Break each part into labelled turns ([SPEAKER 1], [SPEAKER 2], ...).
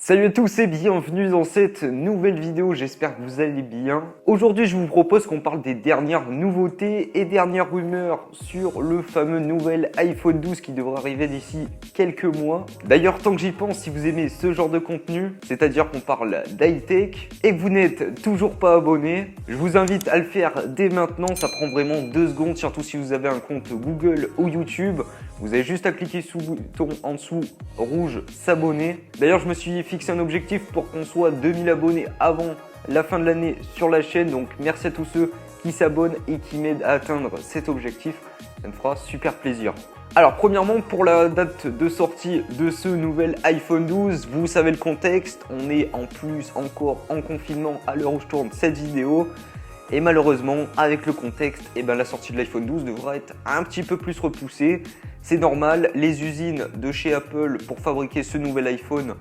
[SPEAKER 1] Salut à tous et bienvenue dans cette nouvelle vidéo, j'espère que vous allez bien. Aujourd'hui je vous propose qu'on parle des dernières nouveautés et dernières rumeurs sur le fameux nouvel iPhone 12 qui devrait arriver d'ici quelques mois. D'ailleurs tant que j'y pense, si vous aimez ce genre de contenu, c'est-à-dire qu'on parle d'high-tech et que vous n'êtes toujours pas abonné, je vous invite à le faire dès maintenant, ça prend vraiment 2 secondes, surtout si vous avez un compte Google ou YouTube. Vous avez juste à cliquer sous le bouton en dessous rouge s'abonner. D'ailleurs je me suis fixé un objectif pour qu'on soit 2000 abonnés avant la fin de l'année sur la chaîne. Donc merci à tous ceux qui s'abonnent et qui m'aident à atteindre cet objectif. Ça me fera super plaisir. Alors premièrement pour la date de sortie de ce nouvel iPhone 12, vous savez le contexte. On est en plus encore en confinement à l'heure où je tourne cette vidéo. Et malheureusement, avec le contexte, la sortie de l'iPhone 12 devra être un petit peu plus repoussée. C'est normal, les usines de chez Apple pour fabriquer ce nouvel iPhone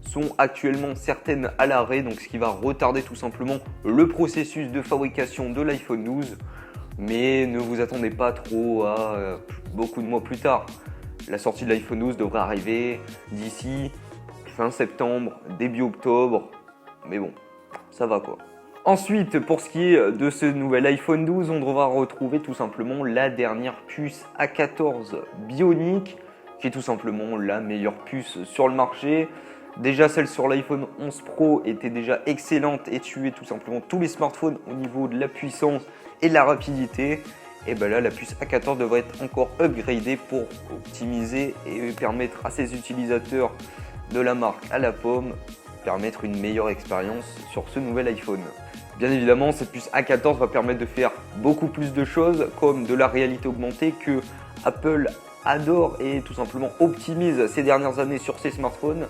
[SPEAKER 1] sont actuellement certaines à l'arrêt, donc ce qui va retarder tout simplement le processus de fabrication de l'iPhone 12. Mais ne vous attendez pas trop à beaucoup de mois plus tard. La sortie de l'iPhone 12 devrait arriver d'ici fin septembre, début octobre. Mais bon, ça va quoi. Ensuite, pour ce qui est de ce nouvel iPhone 12, on devra retrouver tout simplement la dernière puce A14 Bionic, qui est tout simplement la meilleure puce sur le marché. Déjà, celle sur l'iPhone 11 Pro était déjà excellente et tuait tout simplement tous les smartphones au niveau de la puissance et de la rapidité. Et là, la puce A14 devrait être encore upgradée pour optimiser et permettre à ses utilisateurs de la marque à la pomme permettre une meilleure expérience sur ce nouvel iPhone. Bien évidemment, cette puce A14 va permettre de faire beaucoup plus de choses comme de la réalité augmentée que Apple adore et tout simplement optimise ces dernières années sur ses smartphones.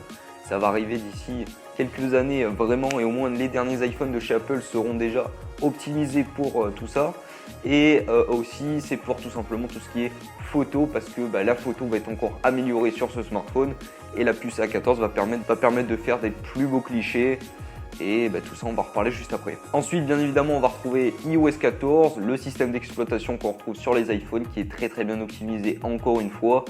[SPEAKER 1] Ça va arriver d'ici quelques années vraiment et au moins les derniers iPhones de chez Apple seront déjà optimisés pour tout ça. Et aussi c'est pour tout simplement tout ce qui est photo parce que la photo va être encore améliorée sur ce smartphone et la puce A14 va permettre de faire des plus beaux clichés. Et tout ça on va en reparler juste après. Ensuite bien évidemment on va retrouver iOS 14, le système d'exploitation qu'on retrouve sur les iPhones qui est très bien optimisé encore une fois.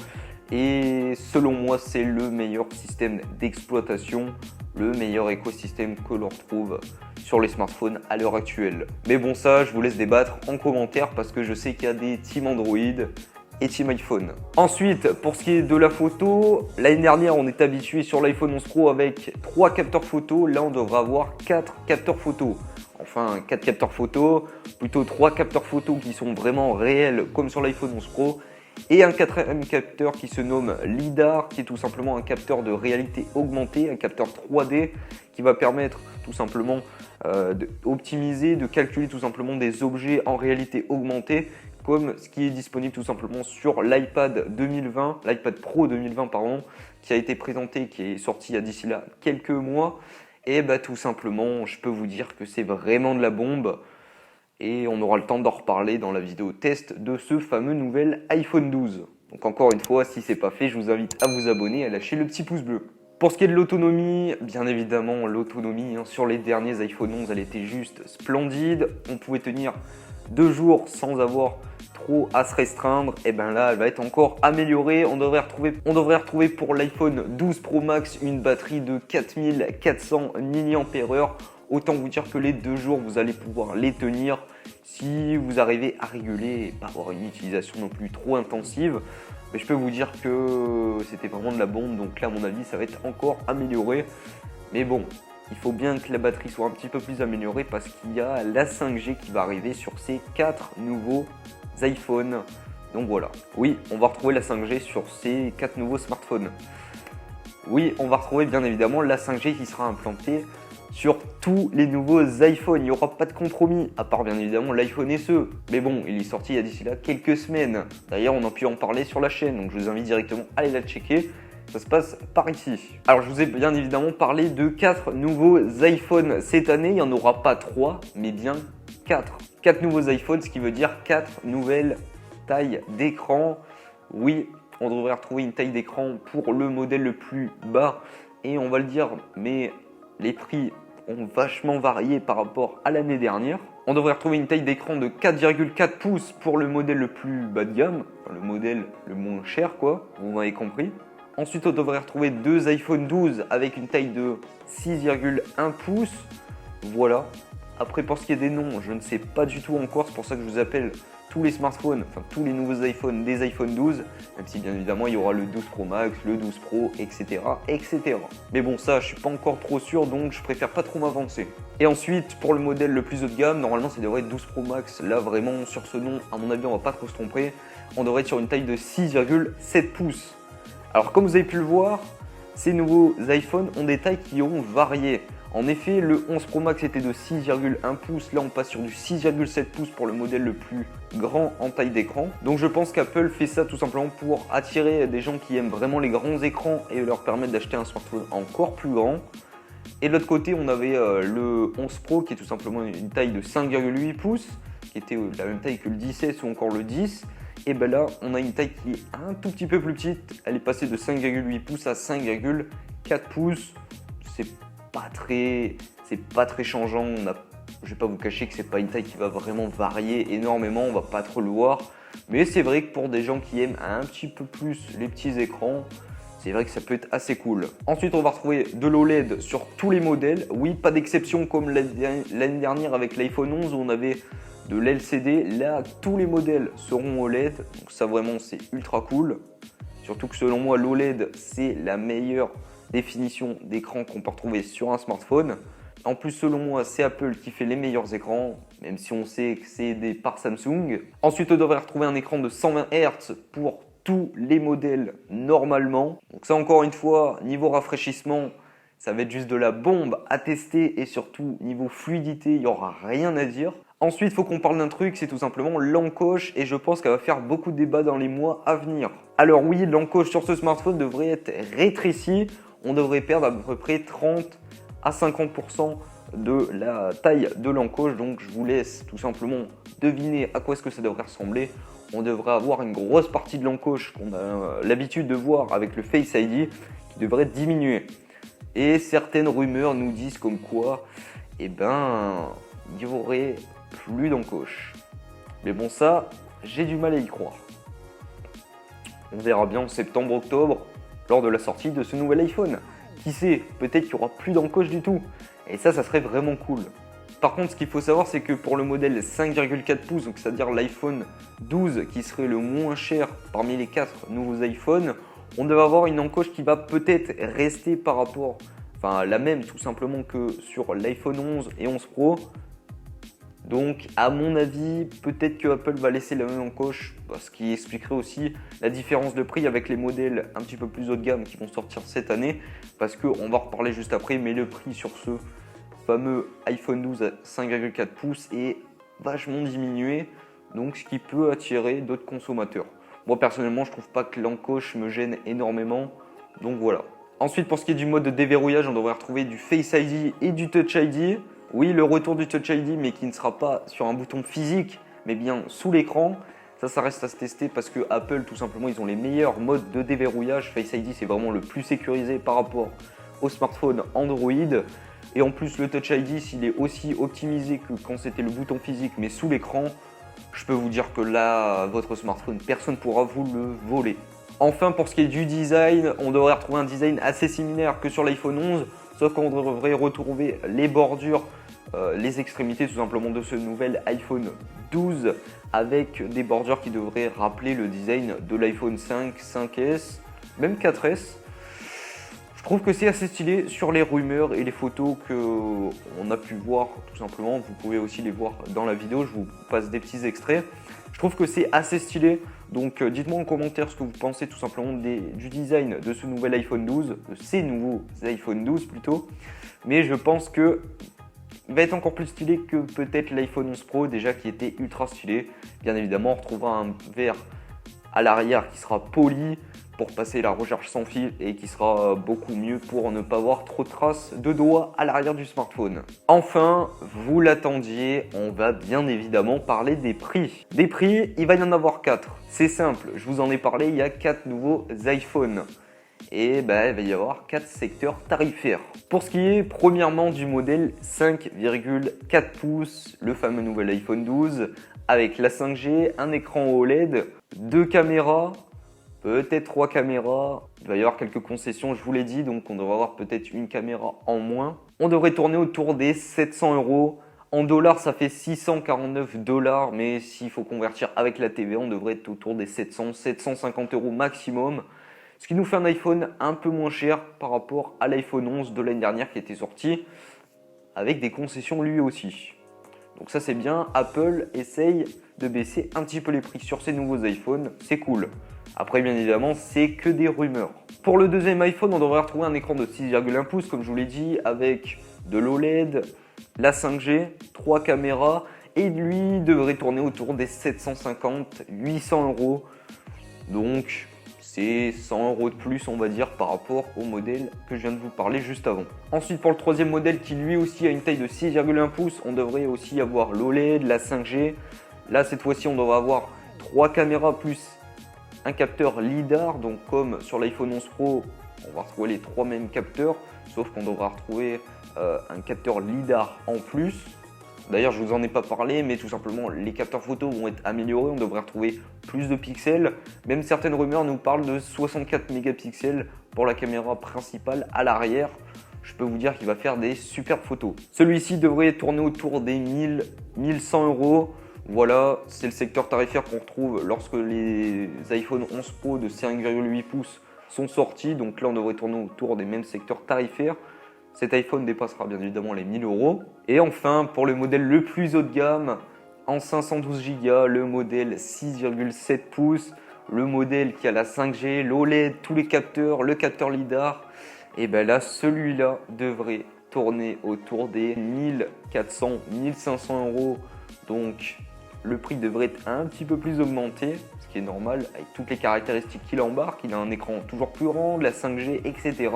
[SPEAKER 1] Et selon moi c'est le meilleur système d'exploitation, le meilleur écosystème que l'on retrouve sur les smartphones à l'heure actuelle. Mais bon ça je vous laisse débattre en commentaire parce que je sais qu'il y a des teams Android et team iPhone. Ensuite, pour ce qui est de la photo, l'année dernière, on est habitué sur l'iPhone 11 Pro avec 3 capteurs photo. Là, on devra avoir 4 capteurs photo. Enfin, 4 capteurs photo, plutôt 3 capteurs photo qui sont vraiment réels comme sur l'iPhone 11 Pro. Et un quatrième capteur qui se nomme LiDAR, qui est tout simplement un capteur de réalité augmentée, un capteur 3D qui va permettre tout simplement d'optimiser, de calculer tout simplement des objets en réalité augmentée, comme ce qui est disponible tout simplement sur l'iPad Pro 2020 pardon, qui a été présenté, qui est sorti il y a d'ici là quelques mois. Et tout simplement, je peux vous dire que c'est vraiment de la bombe. Et on aura le temps d'en reparler dans la vidéo test de ce fameux nouvel iPhone 12. Donc encore une fois, si ce n'est pas fait, je vous invite à vous abonner et à lâcher le petit pouce bleu. Pour ce qui est de l'autonomie, bien évidemment, l'autonomie sur les derniers iPhone 11, elle était juste splendide. On pouvait tenir 2 jours sans avoir trop à se restreindre. Et là, elle va être encore améliorée. On devrait retrouver pour l'iPhone 12 Pro Max une batterie de 4400 mAh. Autant vous dire que les 2 jours, vous allez pouvoir les tenir si vous arrivez à réguler et pas avoir une utilisation non plus trop intensive. Mais je peux vous dire que c'était vraiment de la bombe, donc là à mon avis ça va être encore amélioré. Mais bon, il faut bien que la batterie soit un petit peu plus améliorée parce qu'il y a la 5G qui va arriver sur ces 4 nouveaux iPhones. Donc voilà, oui, on va retrouver la 5G sur ces 4 nouveaux smartphones. Oui, on va retrouver bien évidemment la 5G qui sera implantée sur tous les nouveaux iPhones. Il n'y aura pas de compromis, à part bien évidemment l'iPhone SE. Mais bon, il est sorti il y a d'ici là quelques semaines. D'ailleurs, on a pu en parler sur la chaîne, donc je vous invite directement à aller la checker. Ça se passe par ici. Alors, je vous ai bien évidemment parlé de 4 nouveaux iPhones cette année. Il n'y en aura pas 3, mais bien 4. 4 nouveaux iPhones, ce qui veut dire 4 nouvelles tailles d'écran. Oui, on devrait retrouver une taille d'écran pour le modèle le plus bas. Et on va le dire, mais les prix ont vachement varié par rapport à l'année dernière. On devrait retrouver une taille d'écran de 4,4 pouces pour le modèle le plus bas de gamme, enfin, le modèle le moins cher quoi, vous m'avez compris. Ensuite, on devrait retrouver deux iPhone 12 avec une taille de 6,1 pouces. Voilà. Après, pour ce qui est des noms, je ne sais pas du tout encore. C'est pour ça que je vous appelle tous les smartphones, enfin tous les nouveaux iPhones, des iPhone 12. Même si bien évidemment, il y aura le 12 Pro Max, le 12 Pro, etc. etc. Mais bon, ça, je suis pas encore trop sûr, donc je préfère pas trop m'avancer. Et ensuite, pour le modèle le plus haut de gamme, normalement, ça devrait être 12 Pro Max. Là, vraiment, sur ce nom, à mon avis, on va pas trop se tromper. On devrait être sur une taille de 6,7 pouces. Alors, comme vous avez pu le voir, ces nouveaux iPhones ont des tailles qui ont varié. En effet, le 11 Pro Max était de 6,1 pouces, là on passe sur du 6,7 pouces pour le modèle le plus grand en taille d'écran. Donc je pense qu'Apple fait ça tout simplement pour attirer des gens qui aiment vraiment les grands écrans et leur permettre d'acheter un smartphone encore plus grand. Et de l'autre côté, on avait le 11 Pro qui est tout simplement une taille de 5,8 pouces, qui était la même taille que le 17 ou encore le 10. Et ben là, on a une taille qui est un tout petit peu plus petite. Elle est passée de 5,8 pouces à 5,4 pouces. C'est pas très changeant. Je vais pas vous cacher que c'est pas une taille qui va vraiment varier énormément. On va pas trop le voir. Mais c'est vrai que pour des gens qui aiment un petit peu plus les petits écrans, c'est vrai que ça peut être assez cool. Ensuite, on va retrouver de l'OLED sur tous les modèles. Oui, pas d'exception comme l'année dernière avec l'iPhone 11 où on avait de l'LCD. Là, tous les modèles seront OLED. Donc ça, vraiment, c'est ultra cool. Surtout que selon moi, l'OLED, c'est la meilleure définition d'écran qu'on peut retrouver sur un smartphone. En plus, selon moi, c'est Apple qui fait les meilleurs écrans, même si on sait que c'est aidé par Samsung. Ensuite, on devrait retrouver un écran de 120 Hz pour tous les modèles normalement. Donc ça, encore une fois, niveau rafraîchissement, ça va être juste de la bombe à tester et surtout niveau fluidité, il n'y aura rien à dire. Ensuite, il faut qu'on parle d'un truc, c'est tout simplement l'encoche et je pense qu'elle va faire beaucoup de débats dans les mois à venir. Alors oui, l'encoche sur ce smartphone devrait être rétrécie. On devrait perdre à peu près 30 à 50% de la taille de l'encoche. Donc je vous laisse tout simplement deviner à quoi est-ce que ça devrait ressembler. On devrait avoir une grosse partie de l'encoche qu'on a l'habitude de voir avec le Face ID qui devrait diminuer. Et certaines rumeurs nous disent comme quoi, eh ben, il y aurait plus d'encoche. Mais bon, ça, j'ai du mal à y croire. On verra bien en septembre-octobre lors de la sortie de ce nouvel iPhone. Qui sait, peut-être qu'il n'y aura plus d'encoche du tout. Et ça serait vraiment cool. Par contre, ce qu'il faut savoir, c'est que pour le modèle 5,4 pouces, donc c'est-à-dire l'iPhone 12 qui serait le moins cher parmi les 4 nouveaux iPhones, on devrait avoir une encoche qui va peut-être rester par rapport, enfin la même tout simplement que sur l'iPhone 11 et 11 Pro. Donc à mon avis, peut-être que Apple va laisser la même encoche, ce qui expliquerait aussi la différence de prix avec les modèles un petit peu plus haut de gamme qui vont sortir cette année. Parce qu'on va en reparler juste après, mais le prix sur ce fameux iPhone 12 à 5,4 pouces est vachement diminué. Donc ce qui peut attirer d'autres consommateurs. Moi personnellement, je trouve pas que l'encoche me gêne énormément. Donc voilà. Ensuite, pour ce qui est du mode de déverrouillage, on devrait retrouver du Face ID et du Touch ID. Oui, le retour du Touch ID, mais qui ne sera pas sur un bouton physique, mais bien sous l'écran. Ça reste à se tester parce que Apple, tout simplement, ils ont les meilleurs modes de déverrouillage. Face ID, c'est vraiment le plus sécurisé par rapport au smartphone Android. Et en plus, le Touch ID, s'il est aussi optimisé que quand c'était le bouton physique, mais sous l'écran, je peux vous dire que là, votre smartphone, personne ne pourra vous le voler. Enfin, pour ce qui est du design, on devrait retrouver un design assez similaire que sur l'iPhone 11, sauf qu'on devrait retrouver les bordures, les extrémités tout simplement de ce nouvel iPhone 12 avec des bordures qui devraient rappeler le design de l'iPhone 5, 5S, même 4S. Je trouve que c'est assez stylé sur les rumeurs et les photos qu'on a pu voir tout simplement. Vous pouvez aussi les voir dans la vidéo, je vous passe des petits extraits. Je trouve que c'est assez stylé, donc dites-moi en commentaire ce que vous pensez tout simplement du design de ce nouvel iPhone 12, de ces nouveaux iPhone 12 plutôt. Mais je pense que il va être encore plus stylé que peut-être l'iPhone 11 Pro déjà qui était ultra stylé. Bien évidemment, on retrouvera un verre à l'arrière qui sera poli pour passer la recharge sans fil et qui sera beaucoup mieux pour ne pas avoir trop de traces de doigts à l'arrière du smartphone. Enfin, vous l'attendiez, on va bien évidemment parler des prix. Des prix, il va y en avoir 4. C'est simple, je vous en ai parlé, il y a 4 nouveaux iPhones. Et il va y avoir 4 secteurs tarifaires. Pour ce qui est premièrement du modèle 5,4 pouces, le fameux nouvel iPhone 12, avec la 5G, un écran OLED, 2 caméras, peut-être 3 caméras, Il va y avoir quelques concessions, je vous l'ai dit, donc on devrait avoir peut-être une caméra en moins. On devrait tourner autour des 700 €. En dollars, ça fait 649 $, mais s'il faut convertir avec la TVA, on devrait être autour des 700, 750 € maximum. Ce qui nous fait un iPhone un peu moins cher par rapport à l'iPhone 11 de l'année dernière qui était sorti avec des concessions lui aussi. Donc ça c'est bien, Apple essaye de baisser un petit peu les prix sur ces nouveaux iPhones, c'est cool. Après bien évidemment c'est que des rumeurs. Pour le deuxième iPhone on devrait retrouver un écran de 6,1 pouces comme je vous l'ai dit avec de l'OLED, la 5G, 3 caméras et lui devrait tourner autour des 750-800 €. Donc c'est 100 € de plus on va dire par rapport au modèle que je viens de vous parler juste avant. Ensuite pour le troisième modèle qui lui aussi a une taille de 6,1 pouces, on devrait aussi avoir l'OLED, la 5G. Là cette fois-ci on devrait avoir 3 caméras plus un capteur LiDAR, donc comme sur l'iPhone 11 Pro on va retrouver les 3 mêmes capteurs, sauf qu'on devra retrouver un capteur LiDAR en plus. D'ailleurs, je vous en ai pas parlé, mais tout simplement, les capteurs photo vont être améliorés. On devrait retrouver plus de pixels. Même certaines rumeurs nous parlent de 64 mégapixels pour la caméra principale à l'arrière. Je peux vous dire qu'il va faire des superbes photos. Celui-ci devrait tourner autour des 1000-1100 €. Voilà, c'est le secteur tarifaire qu'on retrouve lorsque les iPhone 11 Pro de 5,8 pouces sont sortis. Donc là, on devrait tourner autour des mêmes secteurs tarifaires. Cet iPhone dépassera bien évidemment les 1000 €. Et enfin, pour le modèle le plus haut de gamme, en 512 Go, le modèle 6,7 pouces, le modèle qui a la 5G, l'OLED, tous les capteurs, le capteur LiDAR, et bien là, celui-là devrait tourner autour des 1400-1500 €. Donc, le prix devrait être un petit peu plus augmenté, ce qui est normal avec toutes les caractéristiques qu'il embarque. Il a un écran toujours plus grand, de la 5G, etc.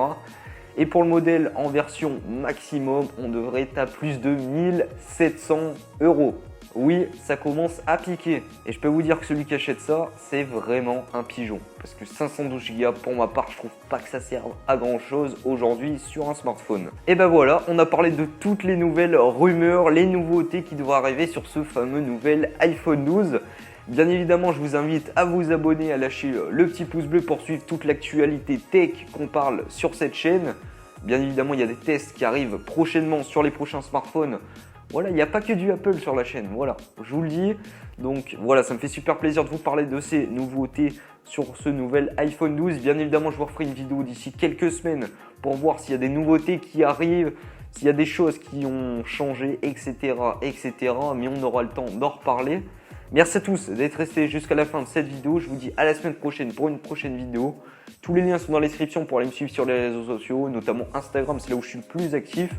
[SPEAKER 1] Et pour le modèle en version maximum, on devrait être à plus de 1700 €. Oui, ça commence à piquer. Et je peux vous dire que celui qui achète ça, c'est vraiment un pigeon. Parce que 512 Go, pour ma part, je trouve pas que ça serve à grand chose aujourd'hui sur un smartphone. Et ben voilà, on a parlé de toutes les nouvelles rumeurs, les nouveautés qui devraient arriver sur ce fameux nouvel iPhone 12. Bien évidemment, je vous invite à vous abonner, à lâcher le petit pouce bleu pour suivre toute l'actualité tech qu'on parle sur cette chaîne. Bien évidemment, il y a des tests qui arrivent prochainement sur les prochains smartphones. Voilà, il n'y a pas que du Apple sur la chaîne, voilà, je vous le dis. Donc voilà, ça me fait super plaisir de vous parler de ces nouveautés sur ce nouvel iPhone 12. Bien évidemment, je vous referai une vidéo d'ici quelques semaines pour voir s'il y a des nouveautés qui arrivent, s'il y a des choses qui ont changé, etc., etc. Mais on aura le temps d'en reparler. Merci à tous d'être restés jusqu'à la fin de cette vidéo. Je vous dis à la semaine prochaine pour une prochaine vidéo. Tous les liens sont dans la description pour aller me suivre sur les réseaux sociaux, notamment Instagram, c'est là où je suis le plus actif.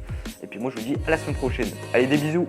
[SPEAKER 1] Et puis moi je vous dis à la semaine prochaine. Allez, des bisous!